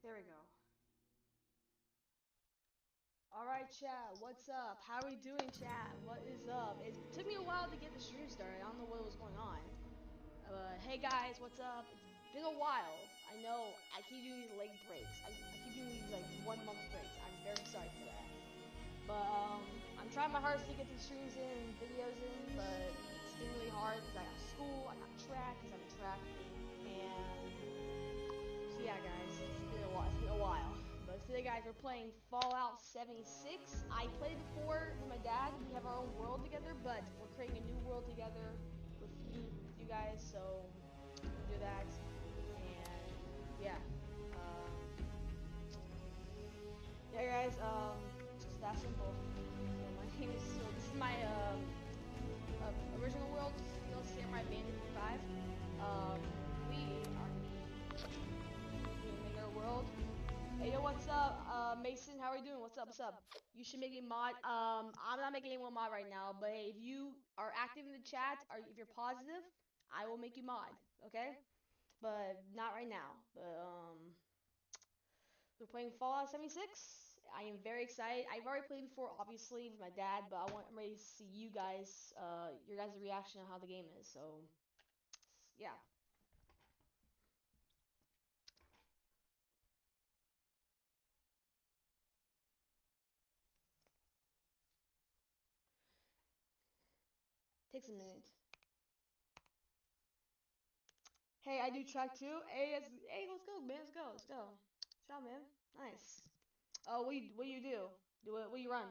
Here we go. Alright, chat, what's up? How are we doing, chat? What is up? It took me a while to get the stream started. I don't know what was going on. Hey guys, what's up? It's been a while. I know I keep doing these leg breaks. I keep doing these like 1 month breaks. I'm very sorry for that. But I'm trying my hardest to get these streams in and videos in, but it's been really hard because I got school, I got track, because I'm in track, and so yeah, guys, it's been a while. It's been a while. But today, guys, we're playing Fallout 76. I played before with my dad. We have our own world together, but we're creating a new world together with you guys. So we'll do that, and yeah, um, yeah, guys. Just that simple. So my name is. So this is my original world. Still Samurai Bandit 5. We are make our world. Hey, yo, what's up? Mason, how are you doing? What's up? What's up? You should make a mod. I'm not making anyone mod right now, but hey, if you are active in the chat, or if you're positive, I will make you mod, okay? But not right now. But, we're playing Fallout 76. I am very excited. I've already played before, obviously, with my dad, but I'm ready to see you guys, your guys' reaction on how the game is, so, yeah. Takes a minute. Hey, I do track too. Hey, let's go, man. Let's go. Let's go. Good job, man. Nice. Oh, what do you do? What do you run?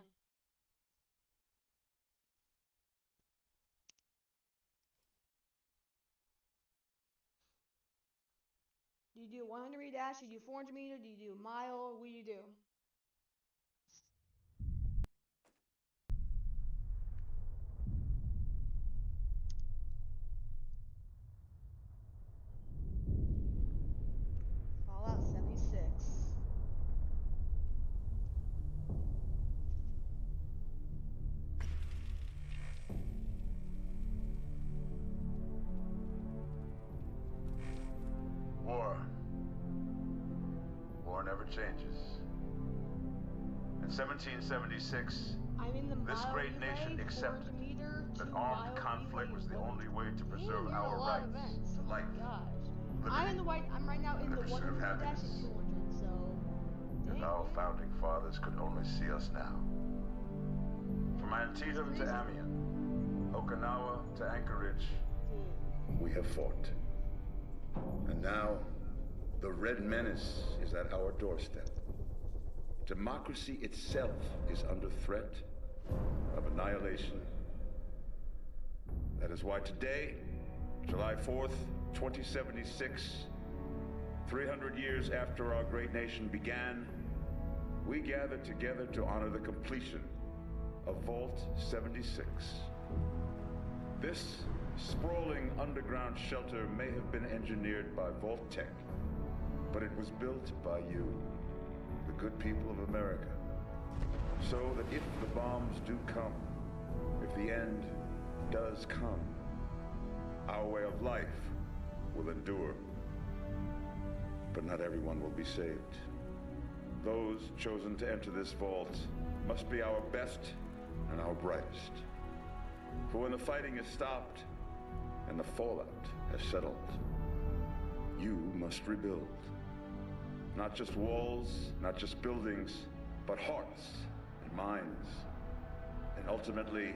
Do you do 100 meter dash? Do you do 400 meter? Do you do mile? What do you do? Fallout 76. War. War never changes. In 1776, I'm in the this mile great relay, nation 400 accepted meter, that 2 armed mile conflict relay, was the 1. only way to preserve Damn, you're in a our lot of rights events. to Oh my life, gosh. liberty, I'm right now in and the the pursuit 100 of meter dash happiness. and 200. So, If dang, our man. founding fathers could only see us now. From Antietam to Amiens, Okinawa to Anchorage, Dude. we have fought. And now, the Red Menace is at our doorstep. Democracy itself is under threat of annihilation. That is why today, July 4th, 2076, 300 years after our great nation began, we gather together to honor the completion of Vault 76. This sprawling underground shelter may have been engineered by Vault-Tec, but it was built by you, the good people of America, so that if the bombs do come, if the end does come, our way of life will endure. But not everyone will be saved. Those chosen to enter this vault must be our best and our brightest. For when the fighting is stopped and the fallout has settled, you must rebuild. Not just walls, not just buildings, but hearts and minds, and ultimately,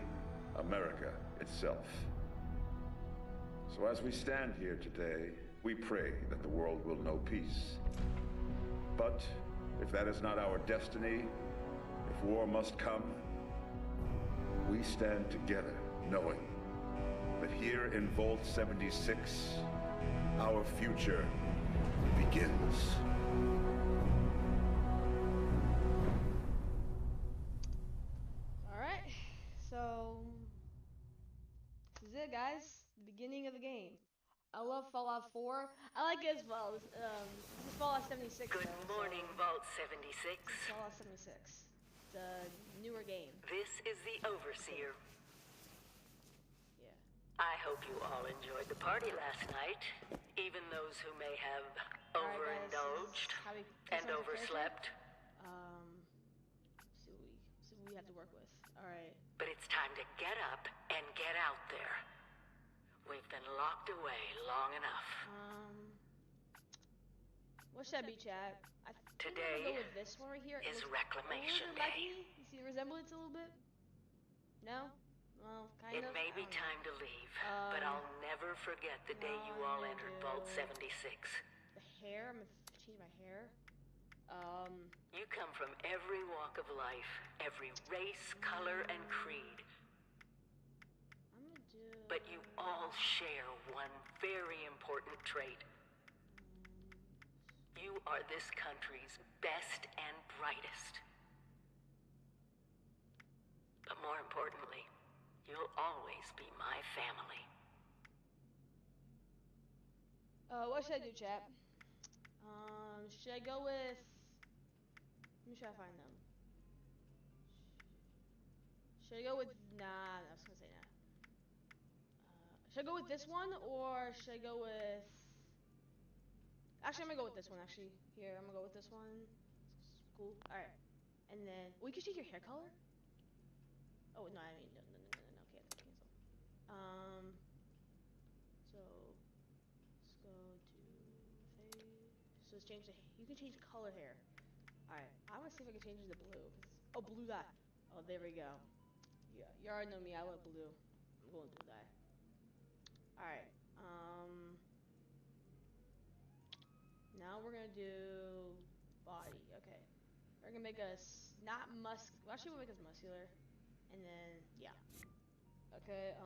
America itself. So as we stand here today, we pray that the world will know peace. But if that is not our destiny, if war must come, we stand together knowing that here in Vault 76, our future begins. Alright, so this is it, guys. The beginning of the game. I love Fallout 4. I like it as well. This is Fallout 76 Good though, morning, so Vault 76. this is Fallout 76. It's a newer game. This is the Overseer. Yeah. I hope you all enjoyed the party last night, even those who may have Alright, guys, Overindulged how we and customize our character. overslept. See what we have to work with. Alright. But it's time to get up and get out there. We've been locked away long enough. What should I be, chat? I think I'm Today gonna go with this one right here. is It looks Reclamation a little bit like Day. me. You see the resemblance a little bit? No? Well, kind It of. may I be don't know. time to leave, but I'll never forget the day you all entered Vault 76. The hair, I'm gonna change my hair. You come from every walk of life, every race, color, and creed. I'm gonna do. But you all share one very important trait. You are this country's best and brightest. But more importantly, you'll always be my family. What should I do, chat? Should I go with? Let me try to find them. Should I go with? Nah, I was gonna say nah. Should I go with this one or should I go with? Actually, I'm gonna go with this one. Actually, here I'm gonna go with this one. It's cool. All right, and then we can change your hair color. Oh no, I mean no, cancel. So let's go to face. So let's change the. You can change color hair. All right, I want to see if I can change it to blue. Oh, blue dye. Oh, there we go. Yeah, you already know me. I love blue. I'm going blue dye. All right. Now we're gonna do body. Okay. We're gonna make us not well, actually we'll make us muscular. And then yeah. Okay,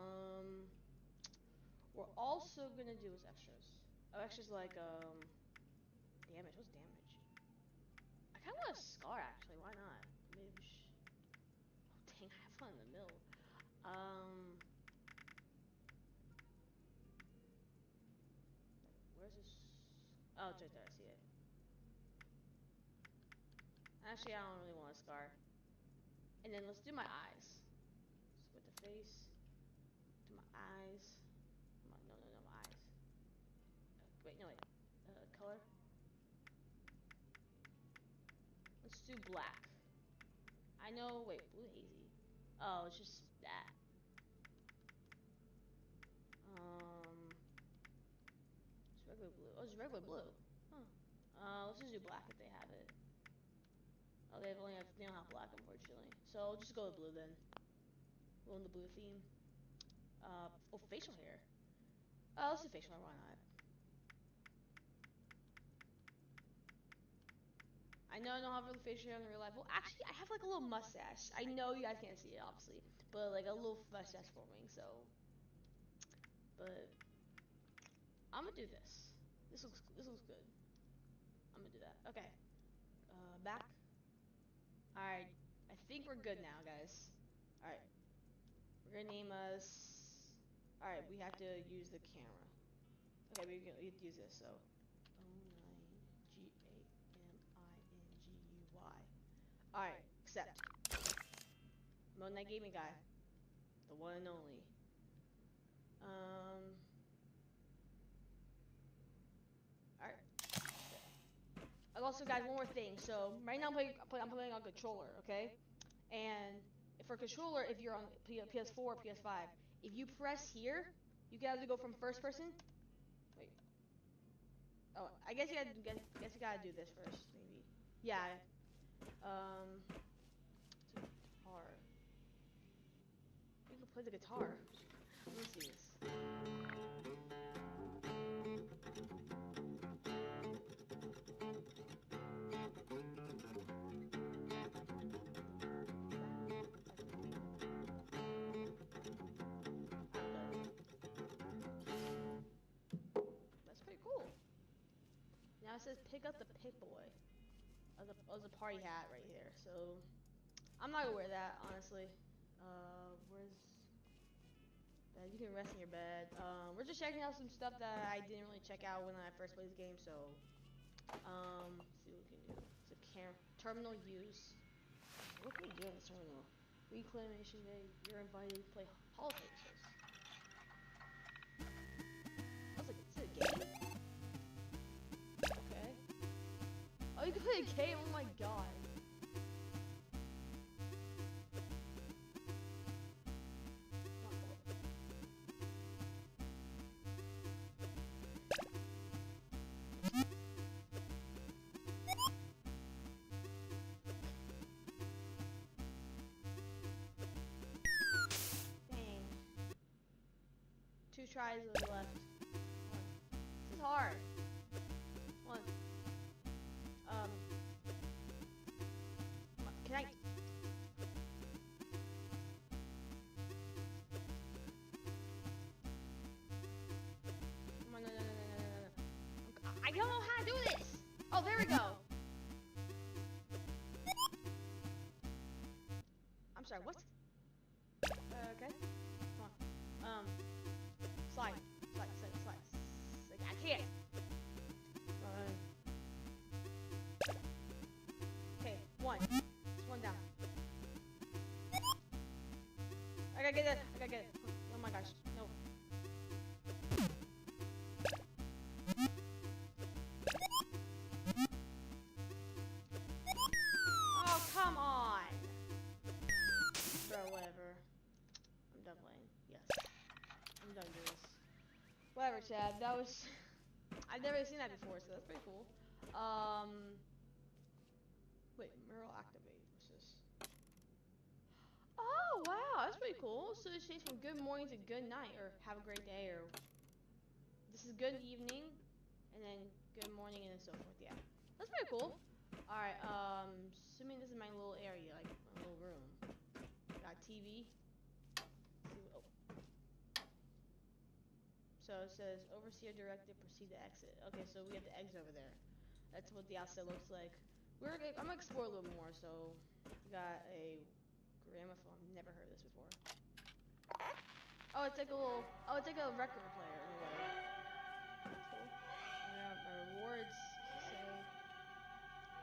we're also gonna do is extras. Oh, extras like damage. What's damage? I kinda want a scar actually, why not? Maybe oh dang, I have one in the middle. Where's this? Oh, it's right there, I see it. Actually, I don't really want a scar. And then let's do my eyes. So with the face, do my eyes. No, my eyes. Wait, no, wait. Color. Let's do black. I know, wait, blue hazy. Oh, it's just that. It's regular blue. Oh, it's regular blue. Huh. Let's just do black if they have it. Oh, they don't have black, unfortunately. So I'll just go with blue then. Go in the blue theme. Oh, facial hair. Oh, let's do facial hair, why not? I know I don't have really facial hair in real life. Well, actually, I have like a little mustache. I know you guys can't see it, obviously. But like a little mustache forming, so. But I'm gonna do this. This looks good. I'm gonna do that. Okay. Back. Alright. I think we're good now, guys. Alright. We're gonna name us. Alright, we have to use the camera. Okay, we have to use this, so. O9GAMINGUY. Alright, accept. Mode Night Gaming Guy. The one and only. Alright. Also, guys, one more thing. So, right now I'm playing on controller, okay? And for controller, if you're on PS4 or PS5, if you press here, you can either go from first person. Wait. Oh, I guess you gotta do this first, maybe. Yeah. It's a guitar. You can play the guitar. Let me see this. That's pretty cool. Now it says pick up the Pip-Boy. As a party hat right here. So I'm not gonna wear that, honestly. Where's you can rest in your bed. We're just checking out some stuff that I didn't really check out when I first played this game, so see what we can do. It's a terminal use. What can we do in this terminal? Reclamation Day, you're invited to play politics. I was like, is it a game? Okay. Oh, you can play a game? Oh my god. Dang. 2 tries left. This is hard. One. Can I? Come on, no. I don't know how to do this. Oh, there we go. I'm sorry, what? Okay. Come on. Slide. I can't. Okay, 1. Just 1 down. I gotta get it. Oh my gosh, no. Oh, come on. Bro, whatever. I'm done playing. Yes. I'm done doing this. Whatever, Chad. That was... I've never seen that before, so that's pretty cool. Wait, Merle activate. What's this? Oh, wow. That's pretty cool. So it changed from good morning to good night, or have a great day, or... This is good evening, and then good morning, and so forth. Yeah. That's pretty cool. Alright, assuming this is my little area, like my little room. Got TV. Oh. So it says, overseer directed, proceed to exit. Okay, so we have the eggs over there. That's what the outside looks like. I'm gonna explore a little more, so we got a gramophone. Never heard of this before. Oh, it's like a record player in a way. That's cool. Yeah, my rewards say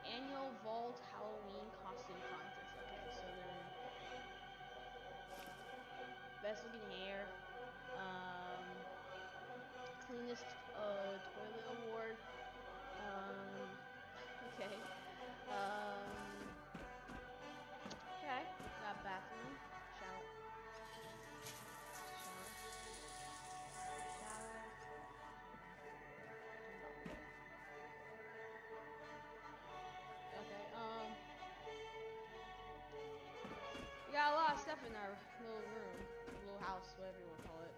annual Vault Halloween costume contest. Okay, so then best looking hair, cleanest toilet award. Okay. Okay. Got bathroom, shower. Okay. We got a lot of stuff in our little room, little house, whatever you want to call it.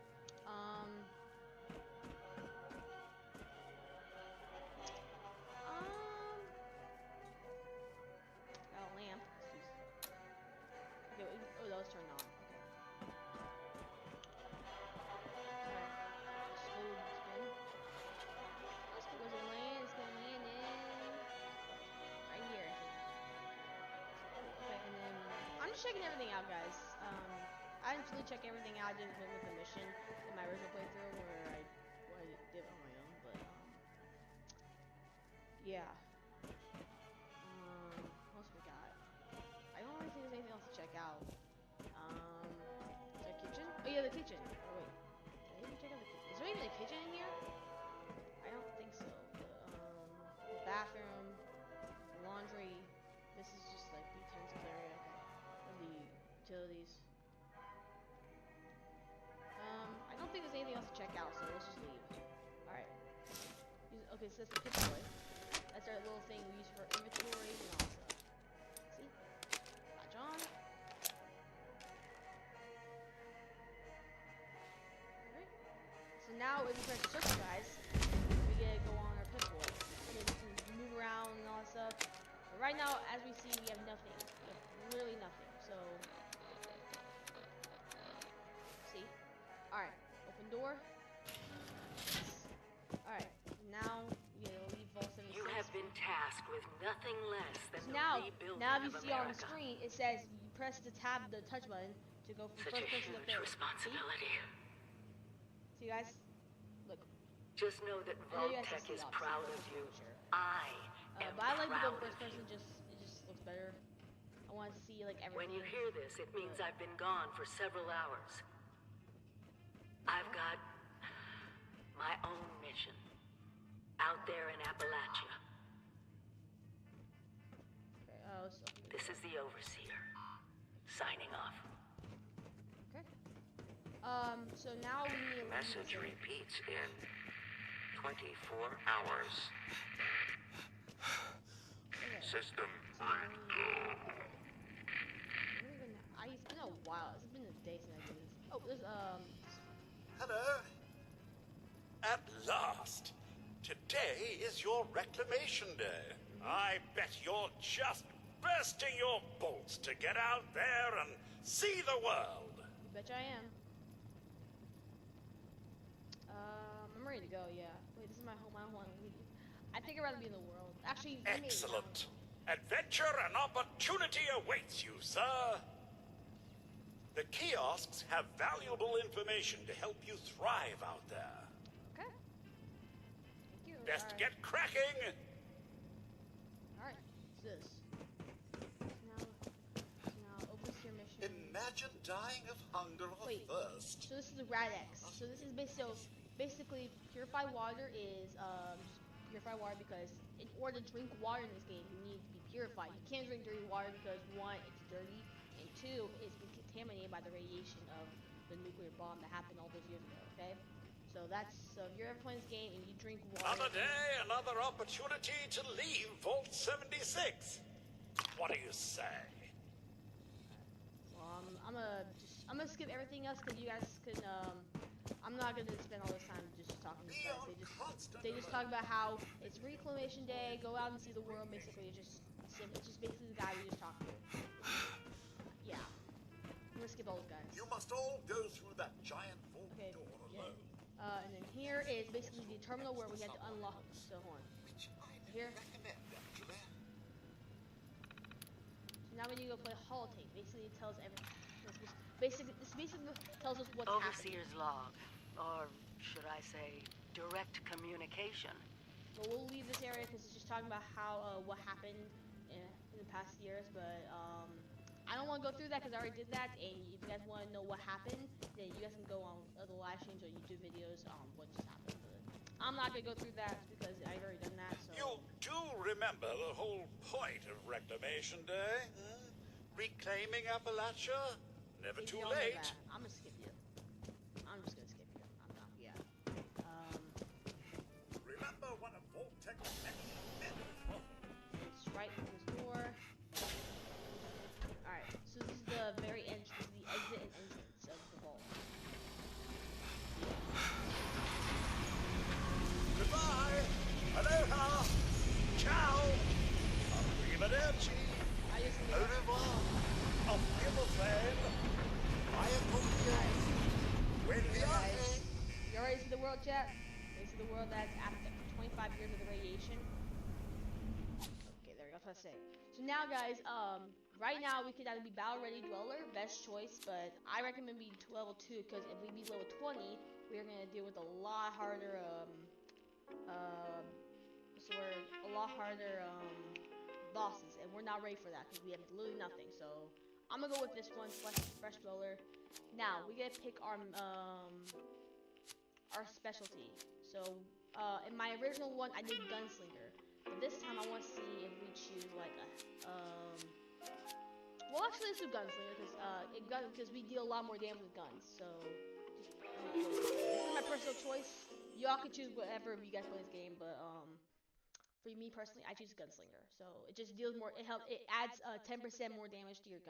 Got a lamp. Okay, oh, that was turned on. Okay. Alright. Slow spin. Let's go to land. It's gonna land in right here, I think. Okay, and then I'm just checking everything out, guys. I didn't fully check everything out. I didn't with the mission in my original playthrough where I did on my own, but yeah. What else we got? I don't really think there's anything else to check out. Is there a kitchen? Oh yeah, the kitchen. Oh wait, did I even check out the kitchen? Is there even a kitchen in here? I don't think so. The bathroom, laundry. This is just like the utensil area. Okay. The utilities. I don't think there's anything else to check out, so let's just leave. Alright. Okay, so that's the pitch boy. That's our little thing we use for inventory and all that stuff. See? Latch on. Alright. So now if we press circle, guys, we get to go on our pit boy. And then we can move around and all that stuff. But right now, as we see, we have nothing. We have literally nothing. So... See? Alright. Open door. Alright, now we gotta leave Vault 76. You have been tasked with nothing less than So the rebuilding now if you of see on the America. screen, it says you press the touch button to go from Such a first person to huge third. responsibility. See guys? Look. Just know that I know you guys can Vault-Tec see is it, proud of obviously, you. for sure. I am But I like to go proud first of person, you. it just looks better. I want to see like everything. When you hear this, it means I've been gone for several hours. I've got my own mission out there in Appalachia. go. So This is the Overseer. Signing off. okay. So now we need to Message repeats in 24 hours. System ready. I know. Wow, it's been a day since I did this. Oh, there's Hello. At last. Today is your reclamation day. I bet you're just bursting your bolts to get out there and see the world. You betcha I am. I'm ready to go. Yeah. Wait, this is my home. I don't want to leave. I think I'd rather be in the world. Actually, Excellent. Adventure and opportunity awaits you, sir. The kiosks have valuable information to help you thrive out there. Okay. Thank you. Best Alright. get cracking. Alright. What's this? Now overseer mission. Imagine dying of hunger or Wait. thirst. So this is the Radex. So this is basically purified water is just purified water because in order to drink water in this game, you need to be purified. You can't drink dirty water because one, it's dirty, and two, it's been contaminated by the radiation of the nuclear bomb that happened all those years ago. Okay, so if you're ever playing this game and you drink water, Another day, another opportunity to leave Vault 76. What do you say? well, I'm gonna skip everything else because you guys can. I'm not gonna spend all this time just talking to you guys. They just talk about how it's Reclamation Day, go out and see the world. Basically, it's just basically the guy we just talked to. Yeah, I'm gonna skip all those guys. You must all go through that giant vault Okay, door yeah. alone. And then here is basically the terminal where we had to unlock. So hold on. Which I Here. recommend, actually. So now we need to go play holotape. Basically, it tells everything. This basically tells us what's happening. Overseer's log. Or should I say, direct communication. But we'll leave this area because it's just talking about how what happened in the past years. But I don't want to go through that because I already did that. And if you guys want to know what happened, then you guys can go on the live streams or YouTube videos on what just happened. But I'm not gonna go through that because I've already done that. So You do remember the whole point of Reclamation Day? Reclaiming Appalachia? Never if too y'all know late. that, I'm gonna skip you. I'm just gonna skip you. I'm not. Yeah. Remember one of Vault-Tec's many It's right in this door. Alright, so this is the very end, this is the exit and entrance of the vault. Goodbye! Aloha! Ciao! Arrivederci! I just Au revoir! Auf Wiedersehen! Buen viaje! You already see the world, chat? You see the world that's after 25 years of the radiation? Okay, there we go, that's what I say. So now, guys, right now we could either be Battle Ready Dweller, best choice, but I recommend being level 2, because if we be level 20, we're gonna deal with a lot harder, bosses, and we're not ready for that, because we have literally nothing, so I'm gonna go with this one, Fresh Dweller. Now, we gotta pick our specialty. So, in my original one, I did Gunslinger. But this time, I want to see if we choose, like, well, actually, let's do Gunslinger, because we deal a lot more damage with guns, so, this is my personal choice. Y'all can choose whatever you guys play this game, but, for me personally, I choose Gunslinger. So, it just deals more, it adds, 10% more damage to your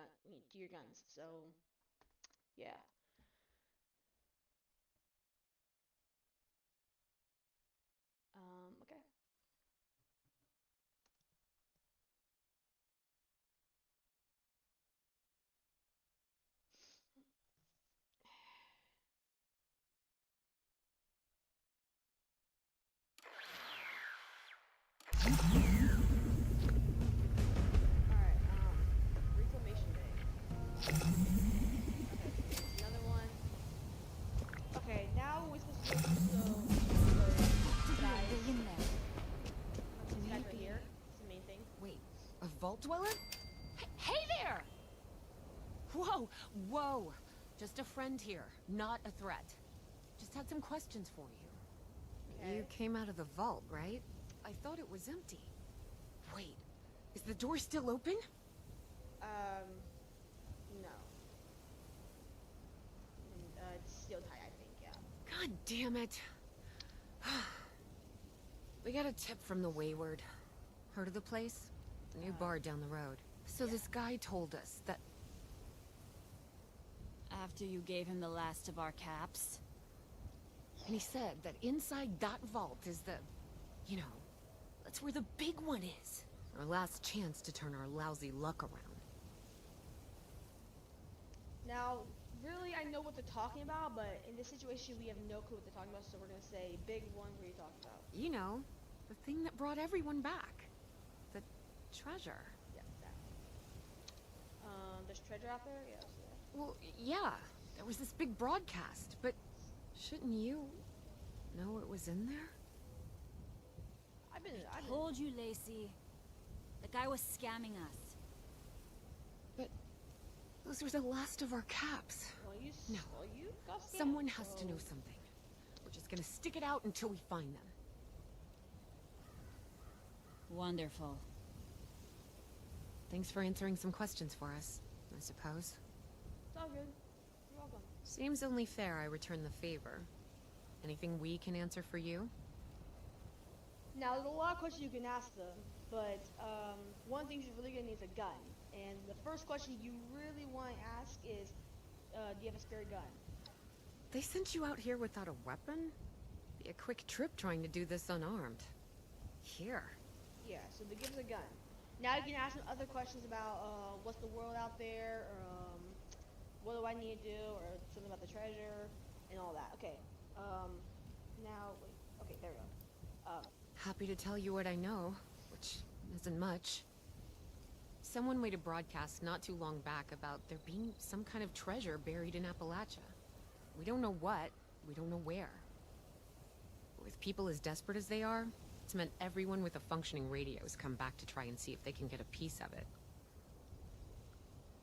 guns, so, yeah. Okay. Alright, Reclamation Day. Okay, another one. Okay, now we're supposed to go these guys right here. It's the main thing. Wait, a vault dweller? Hey there! Whoa, whoa. Just a friend here, not a threat. Just had some questions for you. Okay. You came out of the vault, right? I thought it was empty. Wait, is the door still open? No. It's steel tie, I think, yeah. God damn it. We got a tip from the Wayward. Heard of the place? The new bar down the road. So this guy told us that... After you gave him the last of our caps? And he said that inside that vault is the... You know, that's where the big one is. Our last chance to turn our lousy luck around. Now, really, I know what they're talking about, but in this situation, we have no clue what they're talking about, so we're gonna say, big one, what are you talking about? You know, the thing that brought everyone back. The treasure. Yeah, that. There's treasure out there? Yeah, so Well, yeah, there was this big broadcast, but shouldn't you know what was in there? I've been... Told you, Lacey. The guy was scamming us. But those were the last of our caps. Well, No. Well, you got scammed, Someone has to so- know something. We're just gonna stick it out until we find them. Wonderful. Thanks for answering some questions for us, I suppose. It's all good. You're welcome. Seems only fair I return the favor. Anything we can answer for you? Now, there's a lot of questions you can ask them, but one of the things you're really gonna need is a gun. And the first question you really want to ask is, do you have a spare gun? They sent you out here without a weapon? Be a quick trip trying to do this unarmed. Here. Yeah, so they give us a gun. Now you can ask them other questions about what's the world out there, or what do I need to do, or something about the treasure, and all that. Okay. Now, wait. Okay, there we go. Happy to tell you what I know, which isn't much. Someone made a broadcast not too long back about there being some kind of treasure buried in Appalachia. We don't know what, we don't know where. With people as desperate as they are, it's meant everyone with a functioning radio has come back to try and see if they can get a piece of it.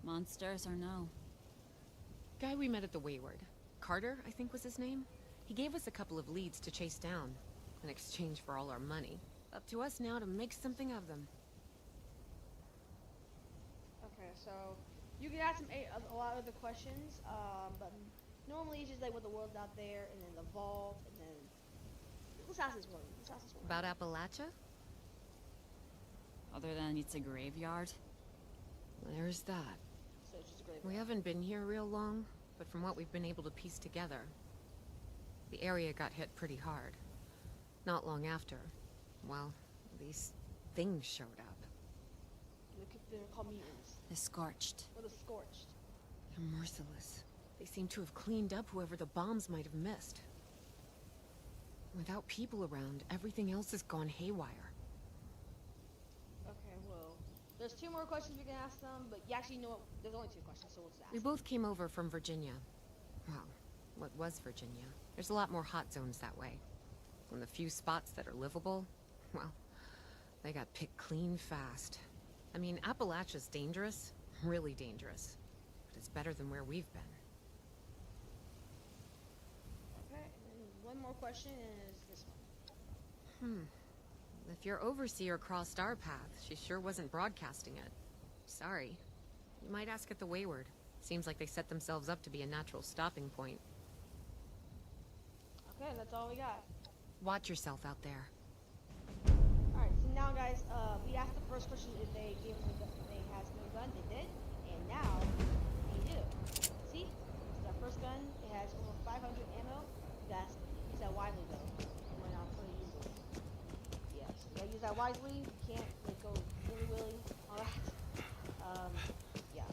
Monsters or no? Guy we met at the Wayward. Carter, I think was his name. He gave us a couple of leads to chase down, in exchange for all our money. Up to us now to make something of them. Okay, so you can ask them a lot of other questions, but normally it's just like what the world's out there, and then the vault, and then let's ask this one. Let's ask this one. About Appalachia? Other than it's a graveyard? There's that. So it's just a great. We haven't been here real long, but from what we've been able to piece together, the area got hit pretty hard. Not long after, well, these things showed up. They're called mutants, The Scorched. or the scorched. They're merciless. They seem to have cleaned up whoever the bombs might have missed. Without people around, everything else has gone haywire. Okay, well, there's two more questions we can ask them, but you actually know what? There's only two questions, so let's ask. We both came over from Virginia. Well, what was Virginia? There's a lot more hot zones that way. And the few spots that are livable, well, they got picked clean fast. I mean, Appalachia's dangerous, really dangerous. But it's better than where we've been. Okay, and then one more question is this one. If your overseer crossed our path, she sure wasn't broadcasting it. Sorry. You might ask at the Wayward. Seems like they set themselves up to be a natural stopping point. Okay, that's all we got. Watch yourself out there. Alright, so now guys, we asked the first question if they gave us a gun. They has no gun, they did, and now they do. See? This is our first gun. It has over 500 ammo. You guys use that wisely though. When I'm going to use it. Yes, you gotta use that wisely. You can't like go willy-willy. Alright. Yeah.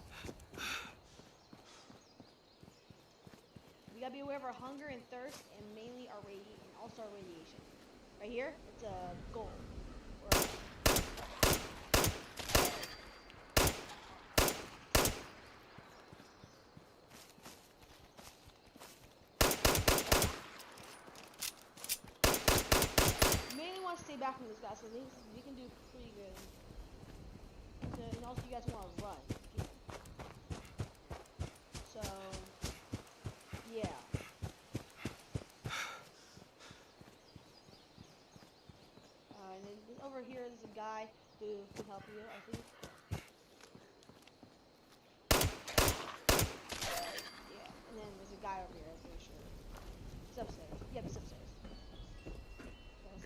We gotta be aware of our hunger and thirst, and mainly our also our radiation. Right here, it's a gold. Mainly want to stay back from this guy, so we can do pretty good. So, and also, you guys want to run. So, yeah. And then over here, there's a guy who can help you, I think.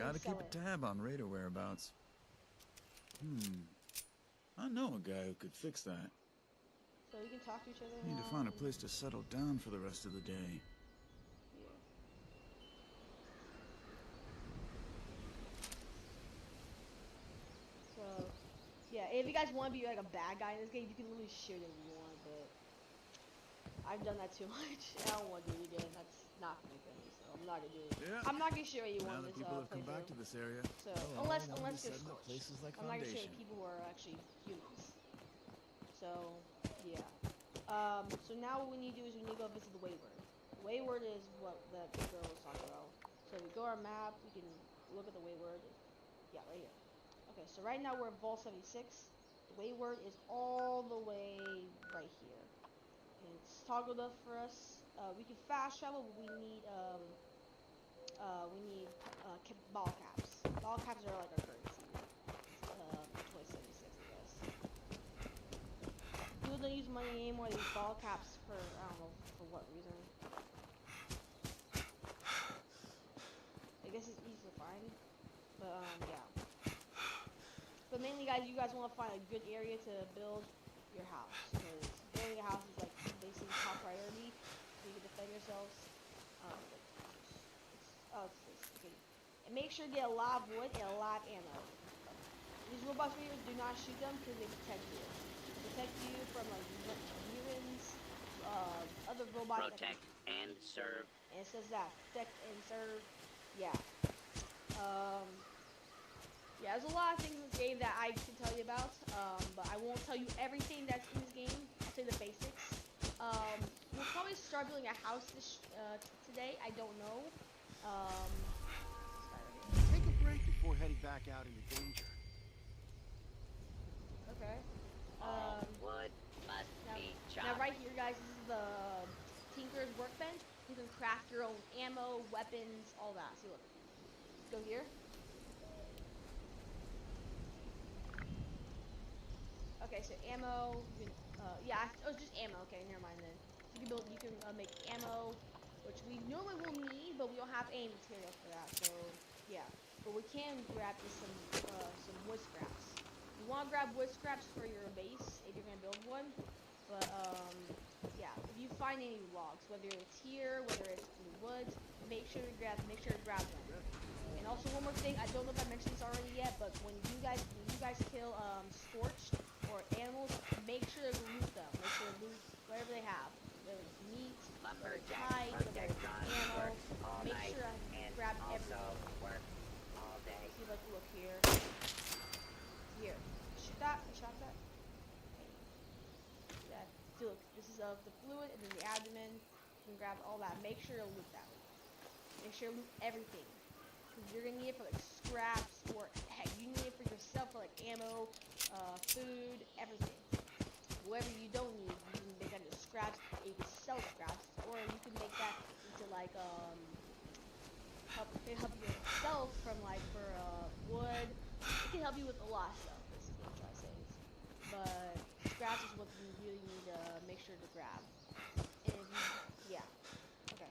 Gotta sell keep a it. tab on Raider whereabouts. I know a guy who could fix that. So we can talk to each other Need now. to find a place to settle down for the rest of the day. Yeah. So, yeah, if you guys want to be like a bad guy in this game, you can literally shoot if you want, but I've done that too much. I don't want to do it again. That's not for me, so I'm not gonna do it. Yeah. I'm not gonna shoot at you Now on that this people have come back to playthrough. this area, So they'll unless all wanna be they're setting up scorched, places like I'm not gonna shoot Foundation. at people who are actually humans. So yeah. So now what we need to do is we need to go visit the Wayward. Wayward is what the big girl was talking about. So we go our map, we can look at the Wayward. Yeah, right here. Okay, so right now we're at Vault 76. The Wayward is all the way right here. And it's toggled up for us. We can fast travel, but we need ball caps. Ball caps are like our currency. 2076, I guess. People don't use money anymore. They use ball caps for I don't know for what reason. I guess it's easy to find, but yeah. But mainly, guys, you guys want to find a good area to build your house, because building a house is like basically top priority. So you can defend yourselves. Okay. And make sure you get a lot of wood and a lot of ammo. These robots right here, do not shoot them because they protect you. They protect you from like humans, other robots. Protect and serve. And it says that protect and serve. Yeah. Yeah, there's a lot of things in this game that I can tell you about, but I won't tell you everything that's in this game. I'll say the basics. We'll probably start building a house today. I don't know. Take a break before heading back out into danger. Okay. All wood must be chopped. Now right here, guys, this is the Tinker's workbench. You can craft your own ammo, weapons, all that. See, look. Let's go here. Okay, so ammo. You can, yeah, oh, it's just ammo. Okay, never mind then. You can make ammo, which we normally will need, but we don't have any material for that. So yeah, but we can grab some wood scraps. You want to grab wood scraps for your base if you're gonna build one. But yeah, if you find any logs, whether it's here, whether it's in the woods, make sure to grab them. And also one more thing, I don't know if I mentioned this already yet, but when you guys kill scorched or animals, make sure to loot them. Make sure to loot whatever they have, whether it's meat, whether it's hide, whether it's ammo. Make sure I grab everything. Work all day. See if I can look here. Here, shoot that. I shot that. Yeah. See, look, this is the fluid and then the abdomen. You can grab all that. Make sure to loot that. Make sure to loot everything. Because you're going to need it for like scraps, or heck, you need it for yourself for like ammo, food, everything. Whatever you don't need, you can make that into scraps. You can sell scraps, or you can make that into like help yourself from like for wood. It can help you with a lot of stuff. Basically, what I'm trying to say. But scraps is what you really need to make sure to grab. And if you, yeah. Okay.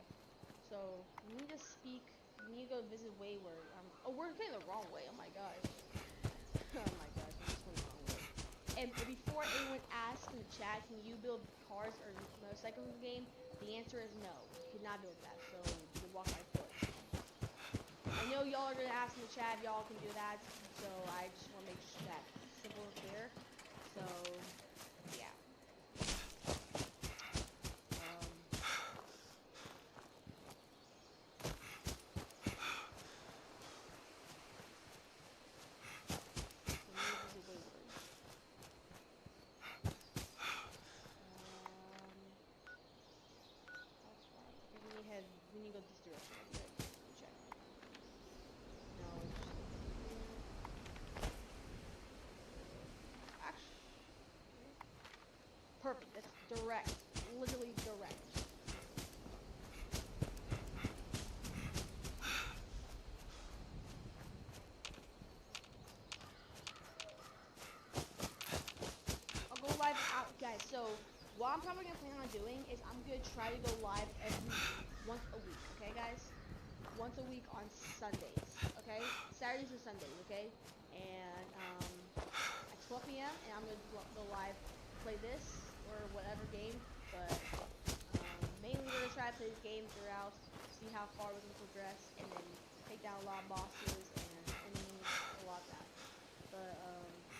So we need to speak. We need to go visit Wayward. Oh, we're going the wrong way. Oh my gosh. Oh my gosh, we're just going the wrong way. And before anyone asks in the chat, can you build cars or motorcycles in the game? The answer is no. You cannot build that. So you walk by foot. I know y'all are gonna ask in the chat if y'all can do that. So I just want to make sure that simple and clear. So yeah. We need to go this direction. Let me check. No. Actually, perfect. That's direct. Literally direct. I'll go live out, guys. So what I'm probably gonna plan on doing is I'm gonna try to go live once a week. Okay, guys. once a week on Sundays. Okay, Saturdays and Sundays. Okay, and at 12 p.m. and I'm gonna go live, play this or whatever game. But mainly we're gonna try to play this game throughout, see how far we can progress, and then take down a lot of bosses and enemies, a lot of that. But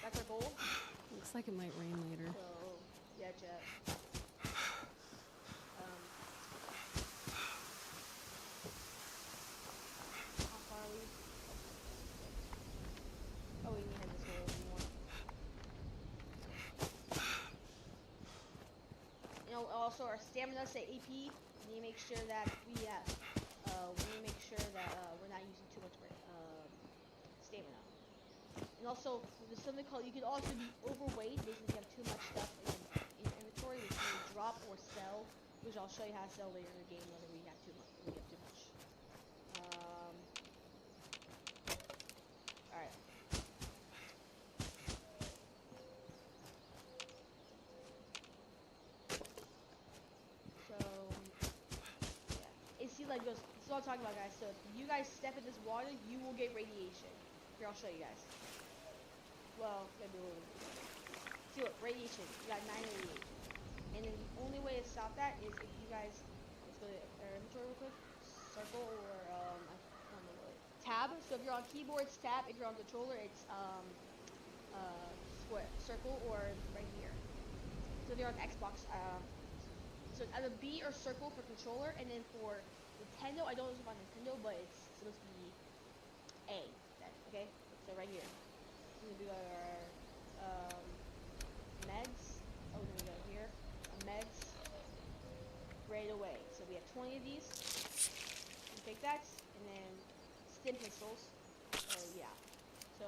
that's our goal. Looks like it might rain later. So yeah, Jet. How far are we? Oh, we need to head this way a little more. You know, also our stamina say AP. We need to make sure that we have. We're not using too much stamina. And also, there's something called. You can also be overweight, basically you have too much stuff in your inventory, which you can drop or sell. Which I'll show you how to sell later in the game whether we have too much. Alright. So yeah. See, like this is what I'm talking about, guys. So if you guys step in this water, you will get radiation. Here, I'll show you guys. Well, maybe a little bit. See, look, radiation. You got 9 radiation. And then the only way to stop that is if you guys, let's go to our inventory real quick, circle or I don't know what, tab. So if you're on keyboard, it's tab. If you're on controller, it's square, circle, or right here. So if you're on Xbox, so it's either B or circle for controller, and then for Nintendo, I don't know about Nintendo, but it's supposed to be A. Then, okay, so right here. So we got our meds. Oh, then we go here. Meds right away. So we have 20 of these. You take that, and then stim pistols. Yeah. So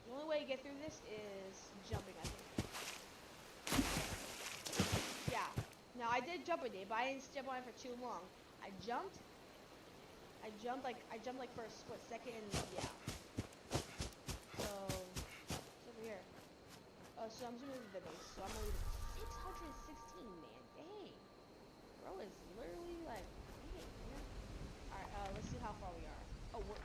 the only way to get through this is jumping, I think. Yeah. Now I did jump a day, but I didn't jump on it for too long. I jumped like for a split second, and yeah. So it's over here. So I'm zooming into the base. So I'm gonna leave it 616, man. Dang. Bro is literally like, dang, man. Alright, let's see how far we are. Oh, wait.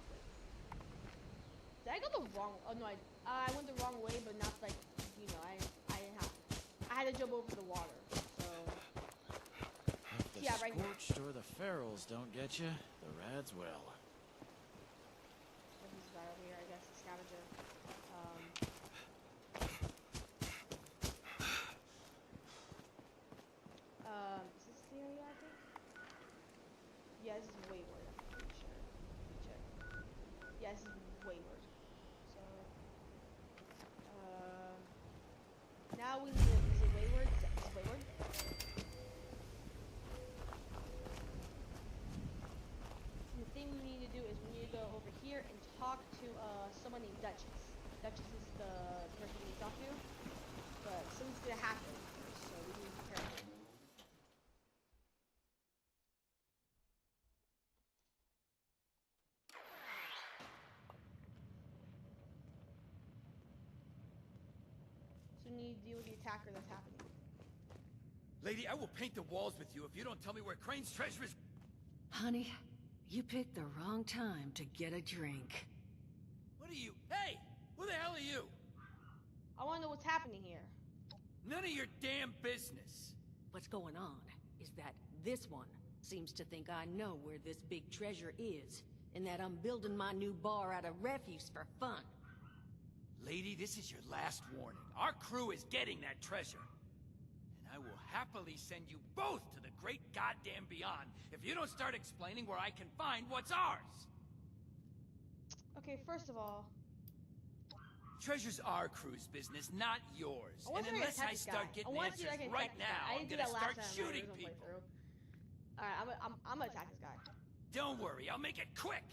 Did I go the wrong? Oh no, I went the wrong way, but not like, you know, I didn't have. I had to jump over the water. So If the yeah, right here. scorched or the ferals don't get you, the rads will. This guy over here, I guess, the scavenger. Is this the area, I think? Yeah, this is Wayward, I'm pretty sure. Let me check. Yeah, this is Wayward. So, now we need to, is it Wayward? Is it Wayward? The thing we need to do is we need to go over here and talk to someone named Duchess. Duchess is the person we talk to, but something's gonna happen, so we need to be careful. So we need to deal with the attacker that's happening. Lady, I will paint the walls with you if you don't tell me where Crane's treasure is. Honey, you picked the wrong time to get a drink. What are you? Hey! Who the hell are you? I want to know what's happening here. None of your damn business. What's going on is that this one seems to think I know where this big treasure is, and that I'm building my new bar out of refuse for fun. Lady, this is your last warning. Our crew is getting that treasure. And I will happily send you both to the great goddamn beyond if you don't start explaining where I can find what's ours. Okay, first of all, Treasure's our crew's business, not yours. I want And to unless attack I this start guy. getting I want to see if I answers can right attack this guy. now, I I'm didn't do gonna that last start time when I shooting was on people. playthrough. Alright, I'm gonna attack this guy. Don't worry, I'll make it quick.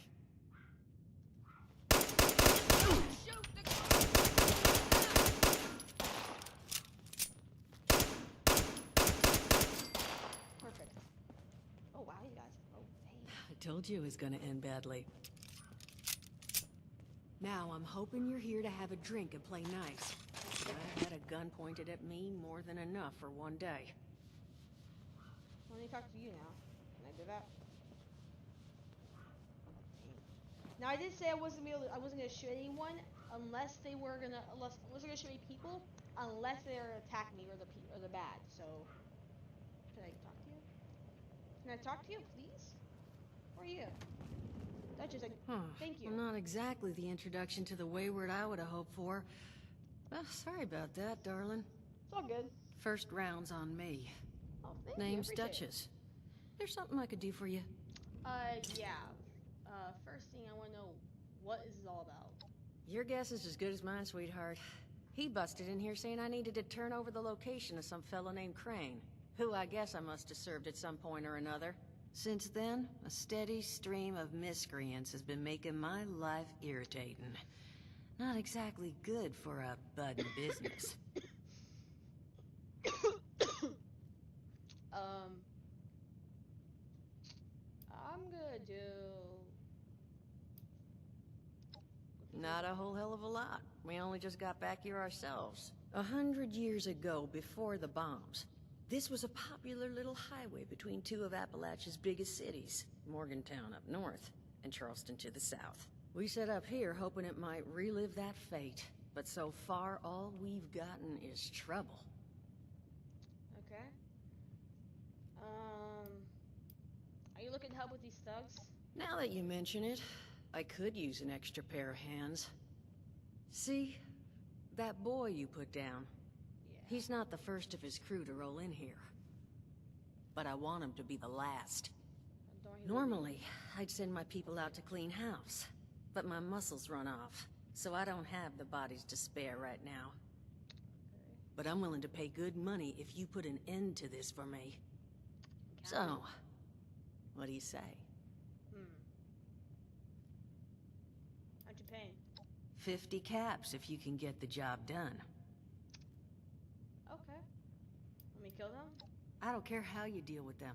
Perfect. Oh wow, you guys. Oh dang. I told you it was gonna end badly. Now I'm hoping you're here to have a drink and play nice. I've had a gun pointed at me more than enough for one day. Let me talk to you now. Can I do that? Now I did say I wasn't gonna shoot anyone unless they were gonna unless I wasn't gonna shoot any people unless they were attack me or the bad. So can I talk to you? Can I talk to you, please? Who are you? Duchess, thank you. Well, not exactly the introduction to the Wayward I would have hoped for. Well, sorry about that, darling. It's all good. First round's on me. Oh, thank Name's you. Duchess. There's something I could do for you. Yeah. First thing I want to know, what is this all about? Your guess is as good as mine, sweetheart. He busted in here saying I needed to turn over the location of some fellow named Crane, who I guess I must have served at some point or another. Since then, a steady stream of miscreants has been making my life irritating. Not exactly good for a budding business. I'm gonna do... Not a whole hell of a lot. We only just got back here ourselves. 100 years ago, before the bombs, this was a popular little highway between two of Appalachia's biggest cities, Morgantown up north, and Charleston to the south. We set up here hoping it might relive that fate, but so far all we've gotten is trouble. Okay. Are you looking to help with these thugs? Now that you mention it, I could use an extra pair of hands. See, that boy you put down, he's not the first of his crew to roll in here. But I want him to be the last. Normally, I'd send my people out to clean house, but my muscles run off, so I don't have the bodies to spare right now. But I'm willing to pay good money if you put an end to this for me. So, what do you say? How'd you pay? 50 caps if you can get the job done. Okay. Let me kill them? I don't care how you deal with them.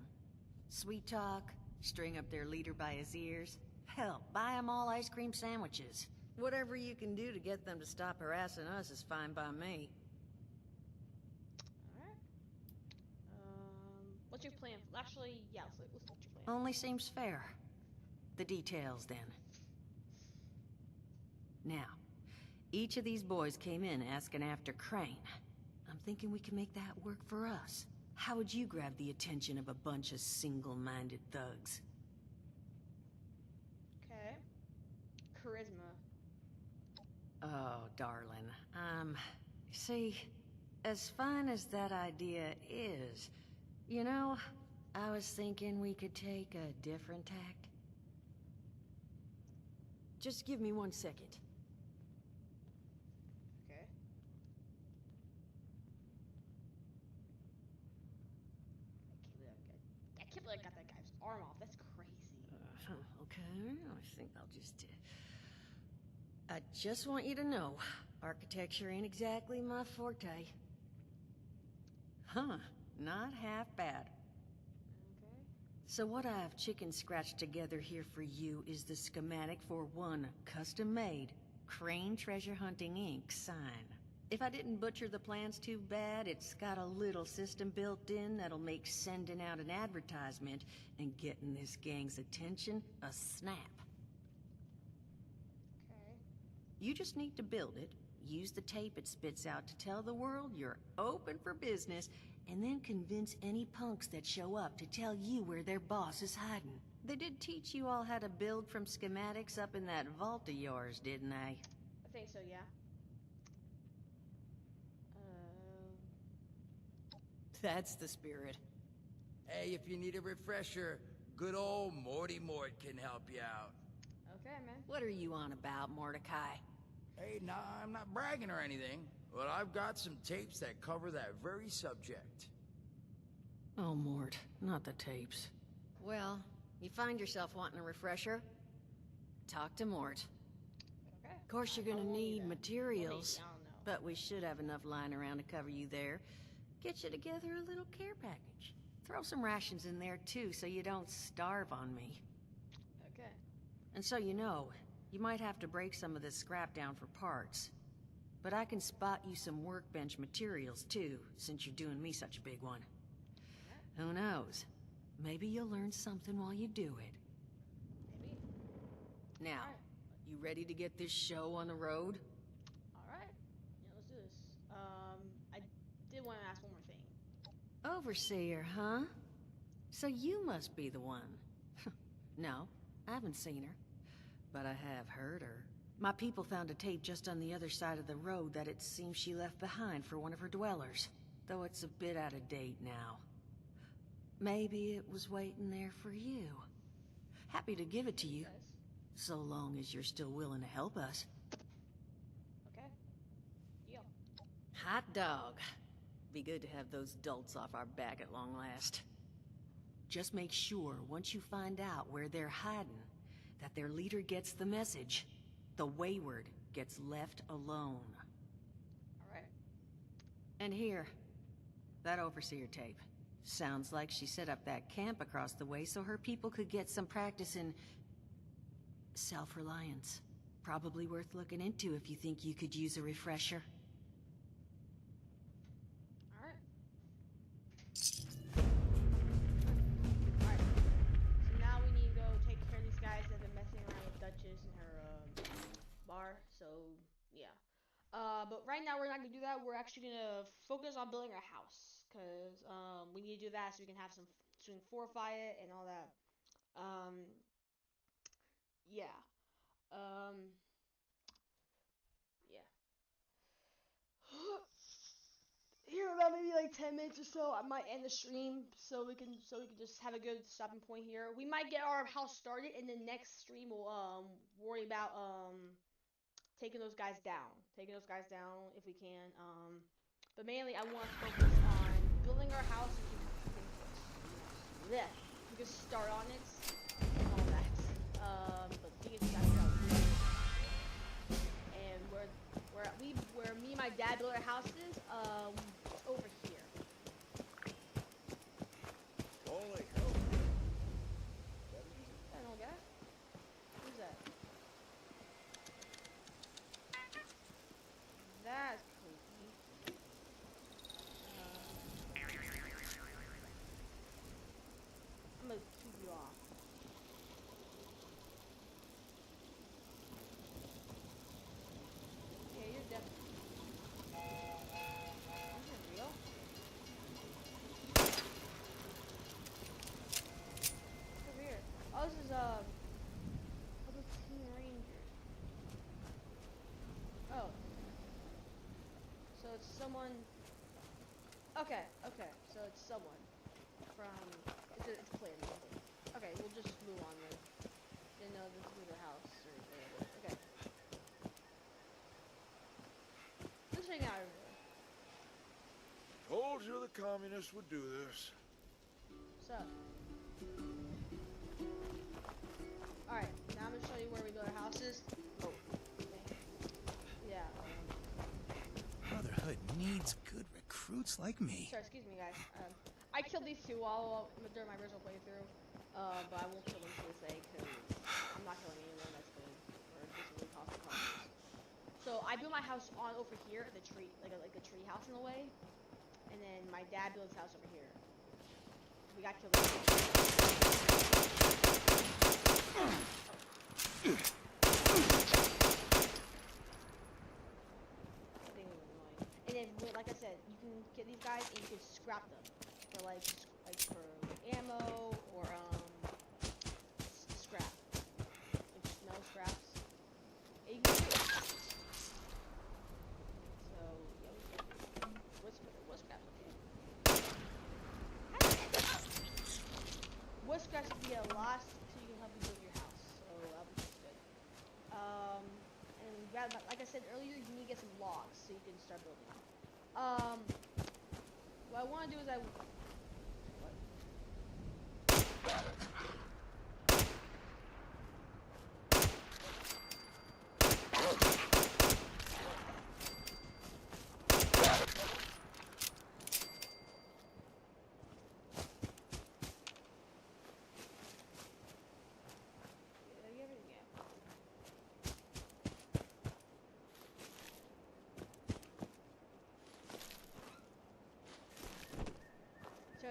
Sweet talk, string up their leader by his ears. Hell, buy them all ice cream sandwiches. Whatever you can do to get them to stop harassing us is fine by me. Alright. What's your plan? Actually, yeah, what's your plan? Only seems fair. The details, then. Now, each of these boys came in asking after Crane. I'm thinking we can make that work for us. How would you grab the attention of a bunch of single-minded thugs? Okay. Charisma. Oh, darling. See, as fine as that idea is, you know, I was thinking we could take a different tack. Just give me 1 second. Okay. I can't believe I got that guy's arm off. That's crazy. Okay, I think I'll just... I just want you to know, architecture ain't exactly my forte. Huh, not half bad. Okay. So what I've chicken scratched together here for you is the schematic for one custom-made Crane Treasure Hunting Inc. sign. If I didn't butcher the plans too bad, it's got a little system built in that'll make sending out an advertisement and getting this gang's attention a snap. Okay. You just need to build it, use the tape it spits out to tell the world you're open for business, and then convince any punks that show up to tell you where their boss is hiding. They did teach you all how to build from schematics up in that vault of yours, didn't they? I think so, yeah. That's the spirit. Hey, if you need a refresher, good old Morty Mort can help you out. Okay, man. What are you on about, Mordecai? Hey, nah, I'm not bragging or anything, but I've got some tapes that cover that very subject. Oh, Mort, not the tapes. Well, you find yourself wanting a refresher? Talk to Mort. Okay. Of course, you're gonna need materials, I don't know. but we should have enough lying around to cover you there. Get you together a little care package. Throw some rations in there, too, so you don't starve on me. Okay. And so you know, you might have to break some of this scrap down for parts. But I can spot you some workbench materials, too, since you're doing me such a big one. Who knows? Maybe you'll learn something while you do it. Maybe. Now, You ready to get this show on the road? Alright. Yeah, let's do this. I did want to ask one more thing. Overseer, huh? So you must be the one. No, I haven't seen her. But I have heard her. My people found a tape just on the other side of the road that it seems she left behind for one of her dwellers. Though it's a bit out of date now. Maybe it was waiting there for you. Happy to give it to you. Guys. So long as you're still willing to help us. Okay. Deal. Hot dog. Be good to have those dolts off our back at long last. Just make sure, once you find out where they're hiding, that their leader gets the message. The wayward gets left alone. Alright. And here, that Overseer tape. Sounds like she set up that camp across the way so her people could get some practice in self-reliance. Probably worth looking into if you think you could use a refresher. Alright. Alright. So now we need to go take care of these guys that have been messing around with Duchess and her bar. So yeah. But right now we're not gonna do that. We're actually gonna focus on building our house. Cause we need to do that so we can have some, so we can fortify it and all that. Yeah. Yeah. Here about maybe like 10 minutes or so, I might end the stream so we can just have a good stopping point here. We might get our house started, and the next stream we'll worry about taking those guys down if we can. But mainly I want to focus on building our house so we can start on it and all that. But thing is, we gotta figure out and where me and my dad build our houses, over here. Holy I don't get it. Who's that? That's creepy. I'm gonna keep you off. Yeah, you're definitely. Is it real? What's over here? Oh, this is Public Team Ranger. Oh. So it's someone. Okay, so it's someone from. It's clear. Okay, we'll just move on then. Didn't know this was their house or whatever. Okay. Let's hang out over there. Told you the communists would do this. What's up? Alright, now I'm gonna show you where we build our houses. Oh, okay. Yeah. Brotherhood needs good recruits like me. Sorry, excuse me, guys. I killed these two all during my original playthrough, but I won't kill them to this day because I'm not killing anyone that's good or just really cause problems. So I built my house on over here, the tree, like a tree house in a way, and then my dad built his house over here. We got killed. And then, like I said, you can get these guys and you can scrap them for like for ammo or scrap, like snow scraps. And you can do it. So yeah, what scraps? Okay. What scraps you can get a lot, so you can help you build your house. So that'll be good. And like I said earlier, you need to get some logs so you can start building. What I want to do is I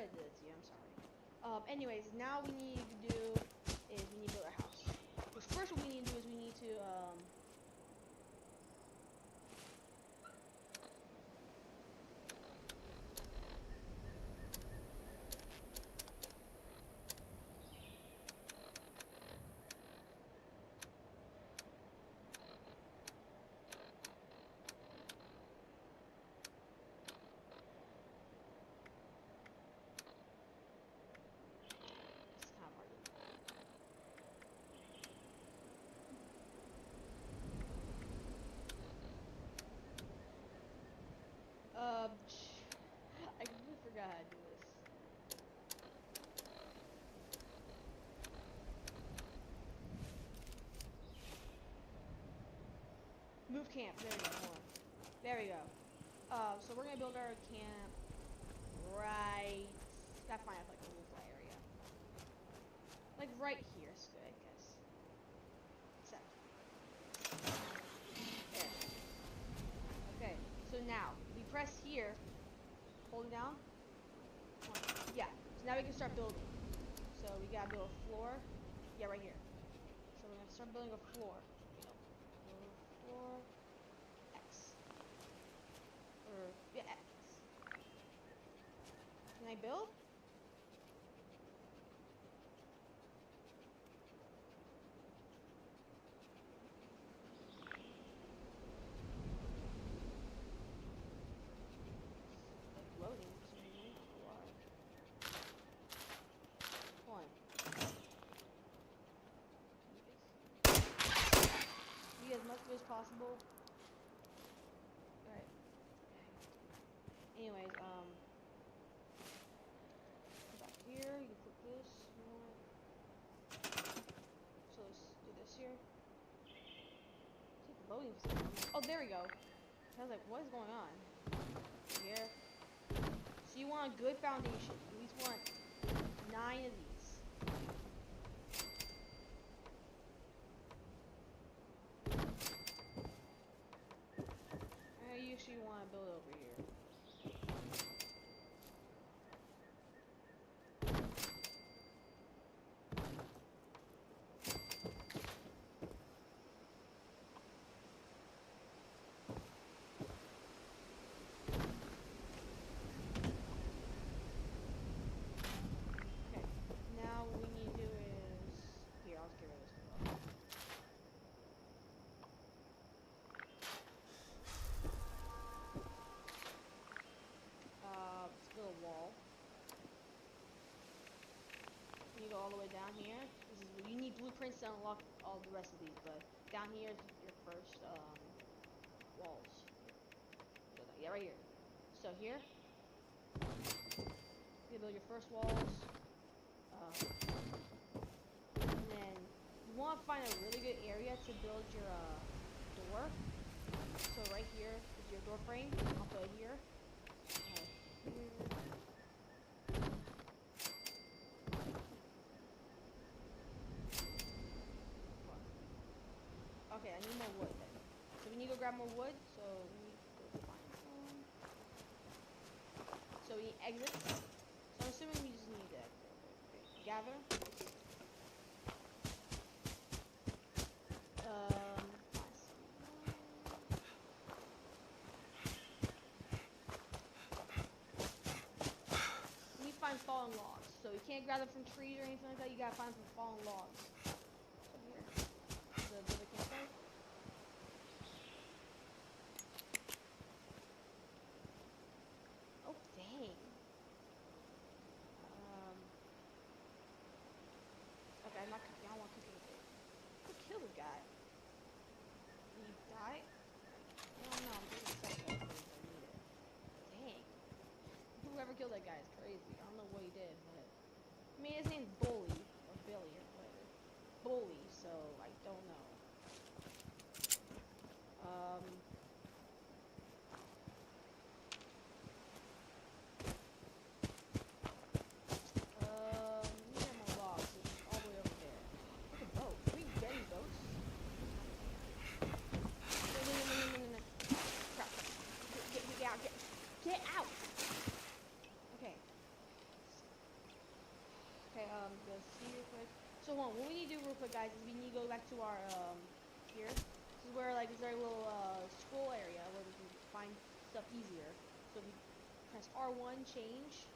did it to you, I'm sorry. Anyways, now we need to do is we need to build our house. The first what we need to do is we need to it's kind of hard to I completely forgot how to do this. Move camp. There we go. Hold on. There we go. So we're gonna build our camp right. Gotta find like a little flat area. Like right here is good, I guess. Except. There. Okay. So now we press here. Hold it down. Yeah. So now we can start building. So we gotta build a floor. Yeah, right here. So we're gonna start building a floor. Build a floor. X. Or yeah, X. Can I build? Loading for some reason. Why? Hold on. Be as much as possible. Alright. Anyways, back here, you can put this. You know what? So let's do this here. Keep loading for some reason. Oh, there we go. I was like, what is going on? Here. So you want a good foundation. You at least want 9 of these. You actually want to build over here. Okay, now what we need to do is... Here, I'll just get rid of this as well. Let's build a wall. You go all the way down here. This is you need blueprints to unlock all the rest of these, but down here is your first walls. Yeah, right here. So here, you build your first walls, and then you want to find a really good area to build your door. So right here is your door frame. I'll put it here. Okay, I need more wood then. So we need to go grab more wood, so we need to go find some. So we need exits. So I'm assuming we just need to exit. Okay. Gather. We need to find fallen logs. So you can't grab them from trees or anything like that. You gotta find them from fallen logs. So here. The campsite. Oh dang. Okay, I'm not cooking. I don't want to cook anything. Who killed the guy? Did he die? I don't know. I'm getting stuff that I need it. Dang. Whoever killed that guy is crazy. I don't know what he did, but I mean his name's Bully or Billy or whatever. Bully, so I don't know. We need more logs. It's all the way over there. Look at a boat. Can we get any boats? No. Crap. Get out. Okay. Okay, go see real quick. So hold on, what we need to do real quick, guys, is we need to go back to our here. This is where like it's our little scroll area where we can find stuff easier. So we press R1 change.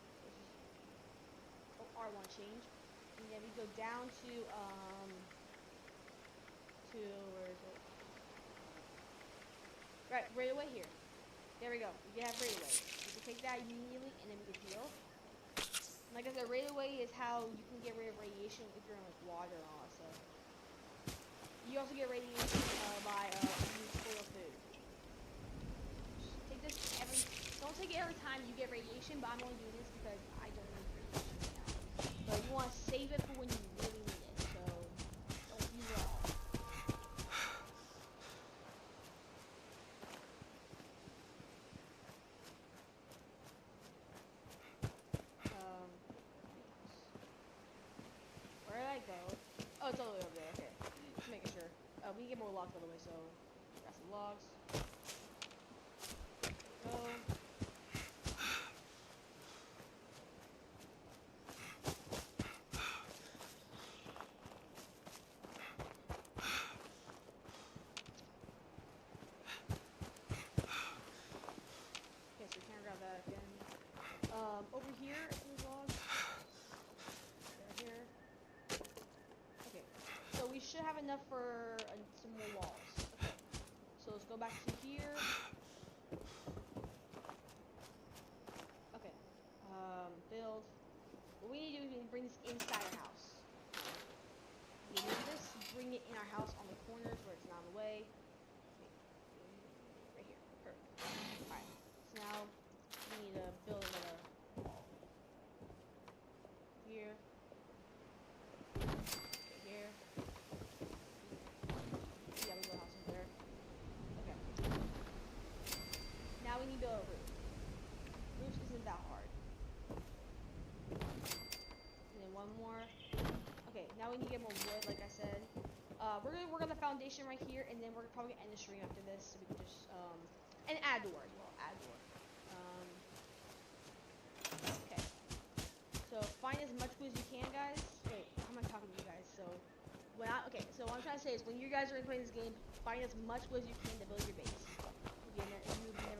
Oh, R1 change, and then we go down to where is it? Right away here. There we go. We have right away. We can take that immediately, and then we can heal. Like I said, right away is how you can get rid of radiation if you're in like water and all that stuff. You also get radiation by using spoiled food. Just take this don't take it every time you get radiation, but I'm only doing this because I don't need radiation right now. But you want to save it for when you really need it, so don't use it all. Where did I go? Oh, it's all the way over there. Okay, just making sure. We can get more logs by the way, so got some logs. Go. Okay, so we can't grab that again. Over here, some logs. Here. Okay, so we should have enough for some more walls. Okay, so let's go back to here. Okay, build. What we need to do is we need to bring this inside our house. We need this, bring it in our house on the corners where it's not in the way. Okay, right here, perfect. Alright, so now we need to build another wall. Here. Here. Yeah, we built a house over there. Okay. Now we need to build a roof. Roofs isn't that hard. And then one more. Okay, now we need to get more wood, like I said. We're gonna work on the foundation right here, and then we're probably gonna end the stream after this, so we can just and add door as well. Add door. Okay. So find as much wood as you can, guys. Wait, how am I talking to you guys? So so what I'm trying to say is when you guys are playing this game, find as much wood as you can to build your base. You never play the game.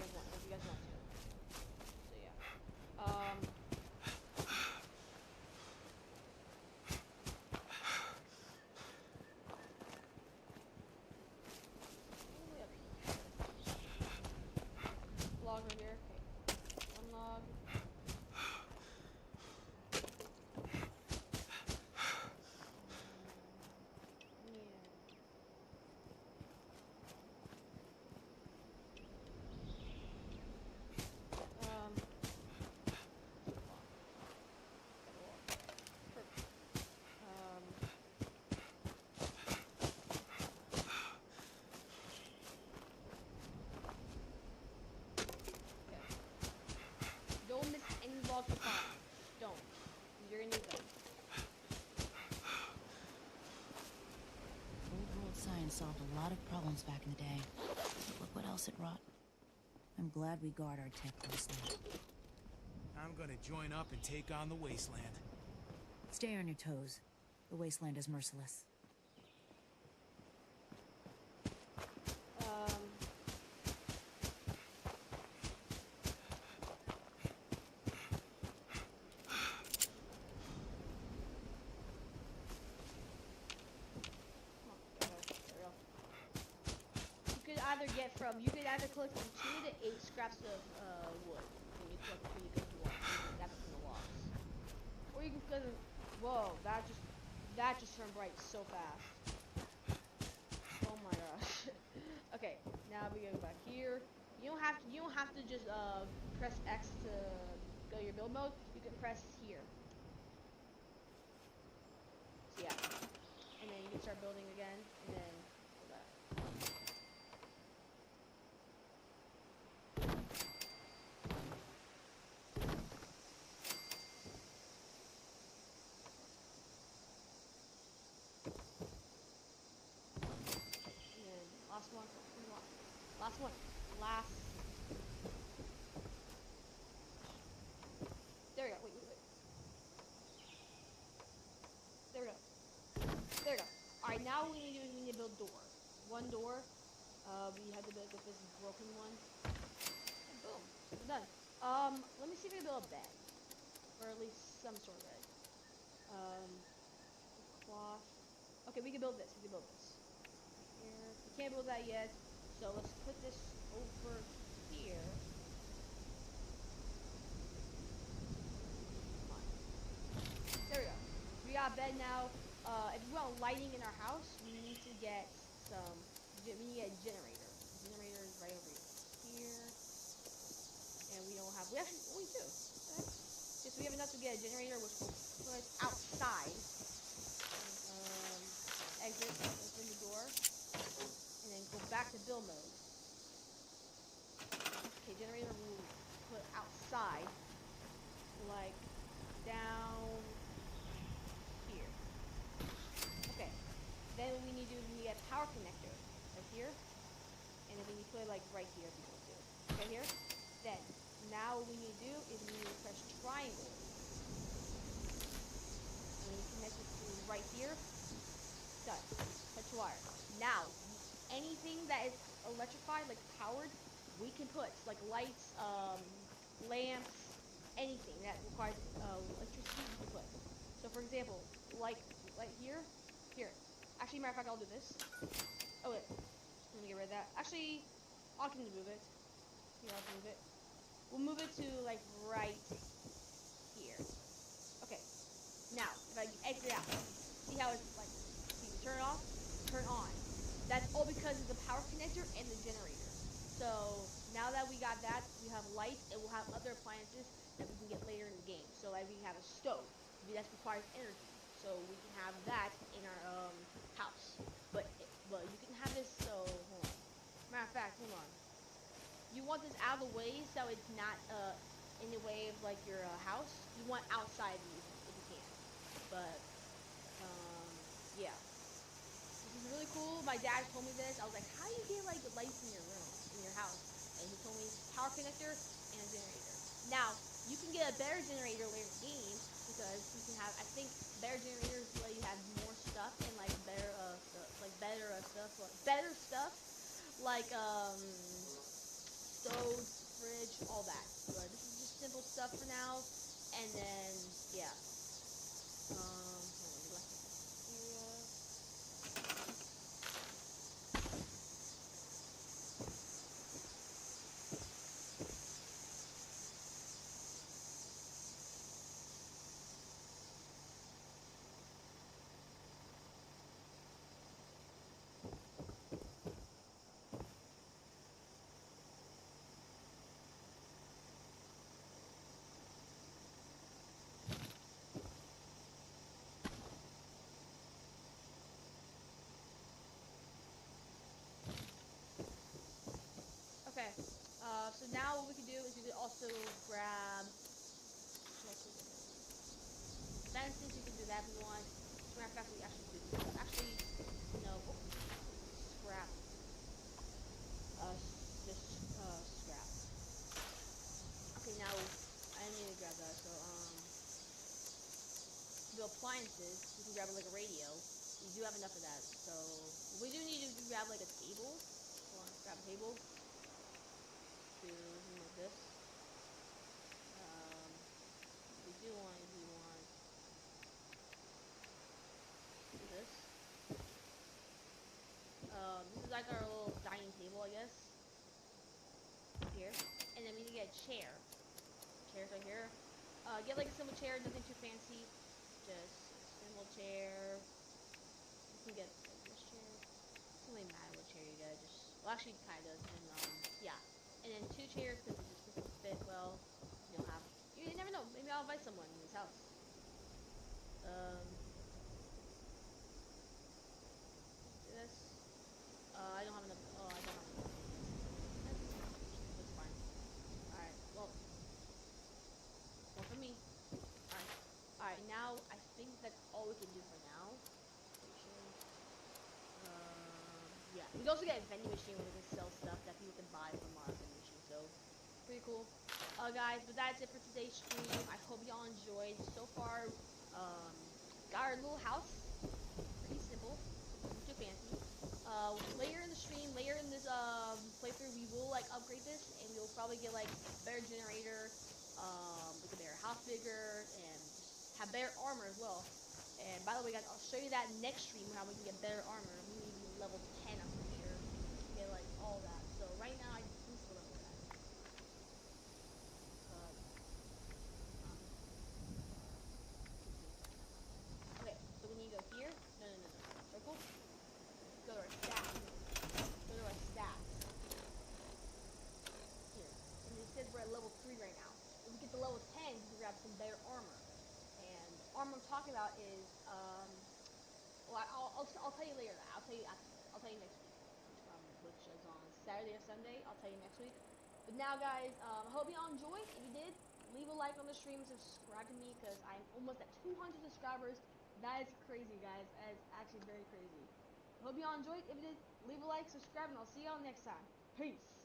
If you guys want to. So yeah. Log right here. Okay. One log. Don't miss any logs you find. Don't. You're gonna need them. Old world science solved a lot of problems back in the day. But look what else it wrought. I'm glad we guard our tech closely. I'm gonna join up and take on the Wasteland. Stay on your toes. The Wasteland is merciless. You could either collect from 2 to 8 scraps of wood when you collect when you go through logs. That's from the logs. Or you can go to, whoa, that just turned bright so fast. Oh my gosh. Okay, now we go back here. You don't have to just press X to go to your build mode. You can press here. So yeah. And then you can start building again, and then go back. Last one. There we go. Wait. Alright, now what we need to do is we need to build a door. One door. We have to build this broken one. And boom. We're done. Let me see if we can build a bed. Or at least some sort of bed. Cloth. Okay, we can build this. We can build this. Here. We can't build that yet. So let's put this over here. Come on. There we go. We got a bed now. If we want lighting in our house, we need to get some. We need a generator. The generator is right over here. And we don't have. We do. Okay. Just we have enough to get a generator, which will put us outside. Exit, open the door, and then go back to build mode. Okay, generator will put outside, like down here. Okay, then what we need to do is we need a power connector right here, and then we need to put it like right here if you want to. Right here. Then now what we need to do is we need to press triangle. And we connect it to right here. Done. Touch wire. Now, anything that is electrified, like powered, we can put like lights, lamps, anything that requires electricity, we can put. So, for example, like here. Actually, matter of fact, I'll do this. Oh wait, let me get rid of that. Actually, I can move it. Here, I'll move it. We'll move it to like right here. Okay. Now, if I exit out, see how it's like. Turn it off, turn on. That's all because of the power connector and the generator. So now that we got that, we have light, and we'll have other appliances that we can get later in the game. So like we can have a stove, that requires energy. So we can have that in our house. But you can have this. So hold on. Matter of fact, hold on. You want this out of the way so it's not in the way of like your house. You want outside of you if you can. But yeah. This is really cool. My dad told me this. I was like, how do you get like the lights in your room, in your house? And he told me power connector and a generator. Now, you can get a better generator later in the game because you can have, I think, better generators let you have more stuff and like better stuff like stoves, fridge, all that. But this is just simple stuff for now. And then yeah. Okay, so now what we can do is we can also grab fences. You can do that if you want. As a matter of fact, we actually do this. Actually, no. Scrap. Just scrap. Okay, now I need to grab that. So the appliances, we can grab like a radio. We do have enough of that. So we do need to grab like a table. Hold on, grab a table. To remove this. We do want this. This is like our little dining table, I guess. Here. And then we need to get a chair. Chairs right here. Get like a simple chair, nothing too fancy. Just a simple chair. You can get like this chair. It doesn't really matter what chair you get, just well actually it kinda does. And yeah. And then 2 chairs because it just doesn't fit well. You'll have. You never know. Maybe I'll invite someone in this house. This. I don't have enough. Oh, I don't have enough. That's fine. All right. Well, one for me. All right. All right. Now I think that's all we can do for now. Yeah. We can also get a vending machine where we can sell stuff that people can buy from our vending machine. So, pretty cool. Guys, but that's it for today's stream. I hope y'all enjoyed. So far, got our little house. Pretty simple. fancy. Later in the stream, later in this playthrough, we will like upgrade this, and we will probably get like a better generator, like a better house bigger, and have better armor as well. And by the way, guys, I'll show you that next stream how we can get better armor. We need to be level 10, I'm pretty sure, to get like all that. So right now, I just boost level that. Okay, so we need to go here. No. Circle. Go to our stats. Go to our stats. Here. And it says we're at level 3 right now. If we get to level 10, we can grab some better armor. And the armor I'm talking about is, well, I'll tell you later. I'll tell you next week. Which is on Saturday or Sunday. I'll tell you next week. But now, guys, I hope you all enjoyed. If you did, leave a like on the stream, subscribe to me, because I'm almost at 200 subscribers. That is crazy, guys. That is actually very crazy. I hope you all enjoyed. If you did, leave a like, subscribe, and I'll see y'all next time. Peace.